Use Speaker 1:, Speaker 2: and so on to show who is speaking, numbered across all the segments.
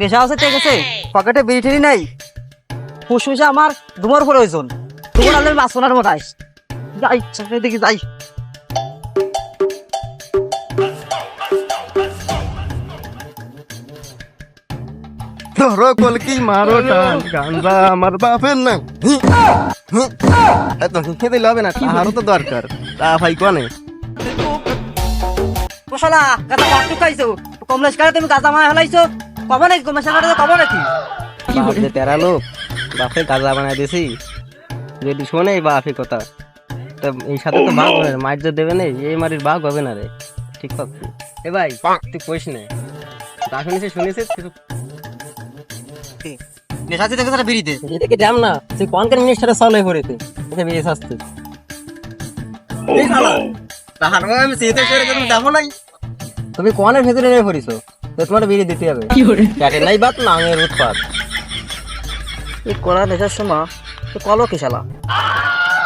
Speaker 1: নেশা আছে ঠিক আছে, পকেটে বিড়ি টিড়ি নাই, ফুসফুসে আমার ধুমার প্রয়োজন, তখন আমি বাঁচনার মতো আইস যাই চাকরি দিকে যাই।
Speaker 2: ধরো কলকি মারো টান গাঞ্জা আমার বাপের নাম। এত হিংসে দিলে হবে না, তাহারও তো দরকার। তা ভাই কনে
Speaker 1: পোশালা গাঁজা কাটু খাইছো, কমলেশ কারে তুমি গাঁজা মায় হলাইছো, কবে নাকি কমলেশ কারে কবে নাকি?
Speaker 2: বাপ যে তেরা লোক, বাপে গাঁজা বানাই দিছি যদি শোনে বাপে কথা, তা এই সাথে তো ভাগ হবে না, মাইর যে দেবে না এই মারির ভাগ হবে না রে। ঠিক পাচ্ছি এ ভাই, তুই কইস না, যা শুনেছিস শুনেছিস কিছু
Speaker 1: নেশা দিতে গেছে বিড়িতে,
Speaker 2: এদিকে যাম না, তুই কোনকার মিনিস্টারে চলে পড়েছে এটা বেশ আসছে। এই শালা তাহার আমি সিতে করে তুমি যাবো নাই, তুমি কোনের ভেতরে নিয়ে পড়িছো, তো তোমার বিড়ি দিতে হবে। ক্যাটে নাই বাত না আঙের উৎপাত।
Speaker 1: এই কড়া নেশার সময় তো কলো কি শালা,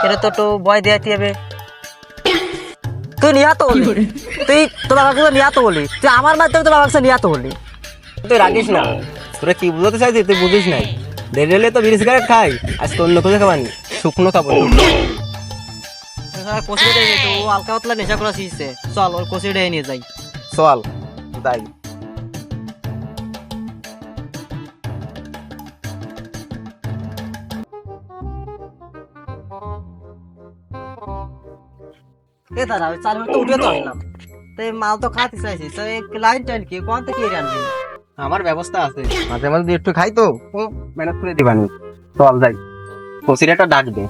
Speaker 1: এটা তো একটু বয় দেয়াতে হবে। তুই নিয়াতো বলি, তুই তোর বাবাকে তো নিয়াতো বলি, তুই আমার মাধ্যমে তোর বাবাকে নিয়াতো বলি।
Speaker 2: তুই রাখিস না, তোরা কি বুঝাতে চাইছিস তুই বুঝিস নাই। দেরি হলে তো বিড়ি সিগারেট খাই, আজকে অন্য কিছু খাবানি, শুকনো খাবো।
Speaker 1: কষি দেয় তো ও হালকা পাতলা নেশা করা শিখছে, চল ওর কষি ডেয়ে নিয়ে যাই।
Speaker 2: চল যাই।
Speaker 1: এ দাদা ওই 4 মিনিট তো উঠে তো আসলাম, তো এই মাল তো খাতে চাইছি, তো এই লাইন টাইন কি কোন থেকে আনবি?
Speaker 2: আমার ব্যবস্থা আছে, মাঝে মাঝে একটু খাই তো ও ম্যানেজ করে দিবানি। চল যাই, কচিরাটা ডাক দে।